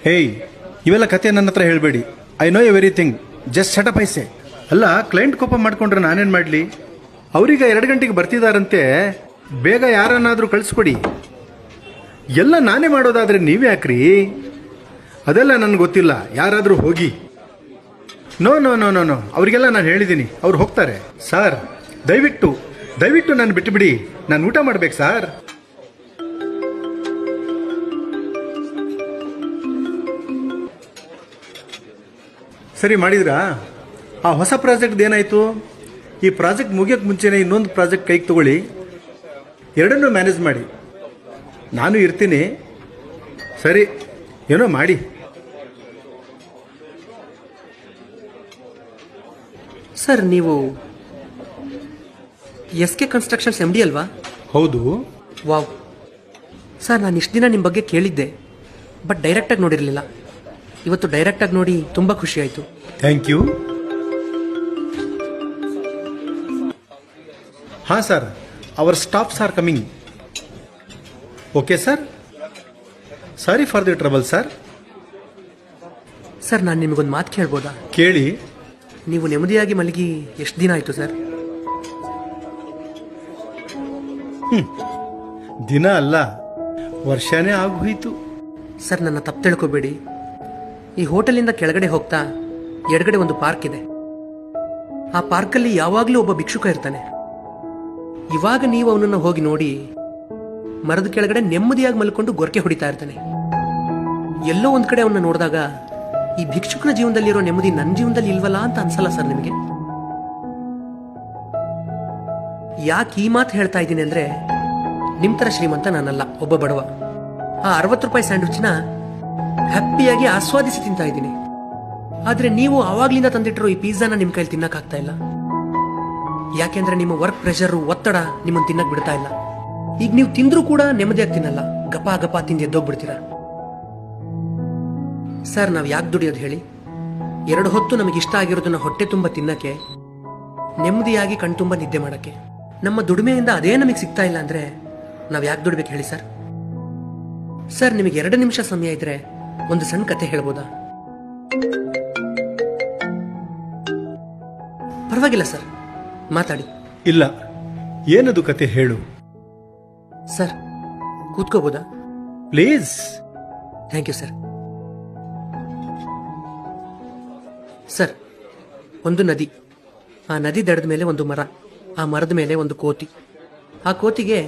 ಹೇಯ್, ಇವೆಲ್ಲ ಕತೆ ನನ್ನ ಹತ್ರ ಹೇಳಬೇಡಿ. I know everything. Just setup ಐಸೆ. ಅಲ್ಲ, ಕ್ಲೈಂಟ್ ಕೋಪ ಮಾಡ್ಕೊಂಡ್ರೆ ನಾನೇನು ಮಾಡಲಿ? ಅವ್ರೀಗ 2 ಗಂಟೆಗೆ ಬರ್ತಿದಾರಂತೆ. ಬೇಗ ಯಾರನ್ನಾದರೂ ಕಳಿಸ್ಕೊಡಿ. ಎಲ್ಲ ನಾನೇ ಮಾಡೋದಾದ್ರೆ ನೀವೇ ಯಾಕ್ರಿ? ಅದೆಲ್ಲ ನನಗೆ ಗೊತ್ತಿಲ್ಲ. ಯಾರಾದರೂ ಹೋಗಿ. No no no no no, ಅವರಿಗೆಲ್ಲ ನಾನು ಹೇಳಿದ್ದೀನಿ, ಅವ್ರು ಹೋಗ್ತಾರೆ. ಸರ್, ದಯವಿಟ್ಟು ನಾನು ಬಿಟ್ಟುಬಿಡಿ. ನಾನು ಊಟ ಮಾಡ್ಬೇಕು ಸರ್. ಸರಿ ಮಾಡಿದ್ರಾ? ಆ ಹೊಸ ಪ್ರಾಜೆಕ್ಟ್ ಏನಾಯಿತು? ಈ ಪ್ರಾಜೆಕ್ಟ್ ಮುಗಿಯೋಕ್ಕೆ ಮುಂಚೆನೇ ಇನ್ನೊಂದು ಪ್ರಾಜೆಕ್ಟ್ ಕೈಗೆ ತಗೊಳ್ಳಿ. ಎರಡನ್ನೂ ಮ್ಯಾನೇಜ್ ಮಾಡಿ. ನಾನು ಇರ್ತೀನಿ. ಸರಿ, ಏನೋ ಮಾಡಿ. ಸರ್, ನೀವು SK ಕನ್ಸ್ಟ್ರಕ್ಷನ್ಸ್ MD ಅಲ್ವಾ? ಹೌದು. ವಾವ್. ಸರ್, ನಾನು ಇಷ್ಟು ದಿನ ನಿಮ್ಮ ಬಗ್ಗೆ ಕೇಳಿದ್ದೆ, ಬಟ್ ಡೈರೆಕ್ಟಾಗಿ ನೋಡಿರಲಿಲ್ಲ. ಇವತ್ತು ಡೈರೆಕ್ಟಾಗಿ ನೋಡಿ ತುಂಬ ಖುಷಿ ಆಯಿತು. Thank you. ಹಾಂ sir, our staffs are coming. Okay sir. Sorry for the trouble sir. Sir, ನಾನು ನಿಮಗೊಂದು ಮಾತು ಕೇಳ್ಬೋದಾ? ಕೇಳಿ. ನೀವು ನೆಮ್ಮದಿಯಾಗಿ ಮಲಗಿ ಎಷ್ಟು ದಿನ ಆಯಿತು ಸರ್? ದಿನ ಅಲ್ಲ, ವರ್ಷನೇ ಆಗೋಯ್ತು. ಸರ್, ನನ್ನ ತಪ್ಪು ತಿಳ್ಕೊಬೇಡಿ. ಈ ಹೋಟೆಲಿಂದ ಕೆಳಗಡೆ ಹೋಗ್ತಾ ಎಡಗಡೆ ಒಂದು ಪಾರ್ಕ್ ಇದೆ. ಆ ಪಾರ್ಕಲ್ಲಿ ಯಾವಾಗಲೂ ಒಬ್ಬ ಭಿಕ್ಷುಕ ಇರ್ತಾನೆ. ಇವಾಗ ನೀವು ಅವನನ್ನು ಹೋಗಿ ನೋಡಿ, ಮರದ ಕೆಳಗಡೆ ನೆಮ್ಮದಿಯಾಗಿ ಮಲ್ಕೊಂಡು ಗೊರಕೆ ಹೊಡಿತಾ ಇರ್ತಾನೆ. ಎಲ್ಲೋ ಒಂದ್ ಕಡೆ ಅವನ್ನ ನೋಡಿದಾಗ ಈ ಭಿಕ್ಷುಕನ ಜೀವನದಲ್ಲಿರೋ ನೆಮ್ಮದಿ ನನ್ನ ಜೀವನದಲ್ಲಿ ಇಲ್ವಲ್ಲ ಅಂತ ಅನ್ಸಲ್ಲ ಸರ್ ನಿಮಗೆ? ಯಾಕೆ ಈ ಮಾತು ಹೇಳ್ತಾ ಇದ್ದೀನಿ ಅಂದ್ರೆ, ನಿಮ್ ತರ ಶ್ರೀಮಂತ ನಾನಲ್ಲ, ಒಬ್ಬ ಬಡವ. ಆ 60 ರೂಪಾಯಿ ಸ್ಯಾಂಡ್ವಿಚ್ನ ಹ್ಯಾಪಿಯಾಗಿ ಆಸ್ವಾದಿಸಿ ತಿಂತಾ ಇದ್ದೀನಿ. ಆದ್ರೆ ನೀವು ಆವಾಗ್ಲಿಂದ ತಂದಿಟ್ಟಿರೋ ಈ ಪಿಜ್ಜಾನ ನಿಮ್ ಕೈಲಿ ತಿನ್ನಕ್ಕಾಗ್ತಾ ಇಲ್ಲ. ಯಾಕೆಂದ್ರೆ ನಿಮ್ಮ ವರ್ಕ್ ಪ್ರೆಷರ್, ಒತ್ತಡ ನಿಮ್ಮನ್ನು ತಿನ್ನಕ್ ಬಿಡ್ತಾ ಇಲ್ಲ. ಈಗ ನೀವು ತಿಂದ್ರೂ ಕೂಡ ನೆಮ್ಮದಿಯಾಗಿ ತಿನ್ನಲ್ಲ, ಗಪ ತಿಂದು ಎದ್ದೋಗ್ಬಿಡ್ತೀರಾ. ಸರ್, ನಾವ್ ಯಾಕೆ ದುಡಿಯೋದು ಹೇಳಿ? 2 ಹೊತ್ತು ನಮಗೆ ಇಷ್ಟ ಆಗಿರೋದನ್ನ ಹೊಟ್ಟೆ ತುಂಬ ತಿನ್ನಕ್ಕೆ, ನೆಮ್ಮದಿಯಾಗಿ ಕಣ್ತುಂಬ ನಿದ್ದೆ ಮಾಡಕ್ಕೆ. ನಮ್ಮ ದುಡಿಮೆಯಿಂದ ಅದೇ ನಮಗೆ ಸಿಗ್ತಾ ಇಲ್ಲ ಅಂದ್ರೆ ನಾವ್ ಯಾಕೆ ದುಡಿಬೇಕು ಹೇಳಿ ಸರ್? ಸರ್, ನಿಮಗೆ 2 ನಿಮಿಷ ಸಮಯ ಇದ್ರೆ ಒಂದು ಸಣ್ಣ ಕತೆ ಹೇಳ್ಬೋದಾ? ಪರವಾಗಿಲ್ಲ ಸರ್, ಮಾತಾಡಿ. ಇಲ್ಲ, ಏನದು ಕತೆ ಹೇಳು. ಸರ್, ಕೂತ್ಕೋಬೋದಾ? Please. Thank you sir. Sir, ಒಂದು ನದಿ, ಆ ನದಿ ದಡದ ಮೇಲೆ ಒಂದು ಮರ, ಆ ಮರದ ಮೇಲೆ ಒಂದು ಕೋತಿ. ಆ ಕೋತಿಗೆ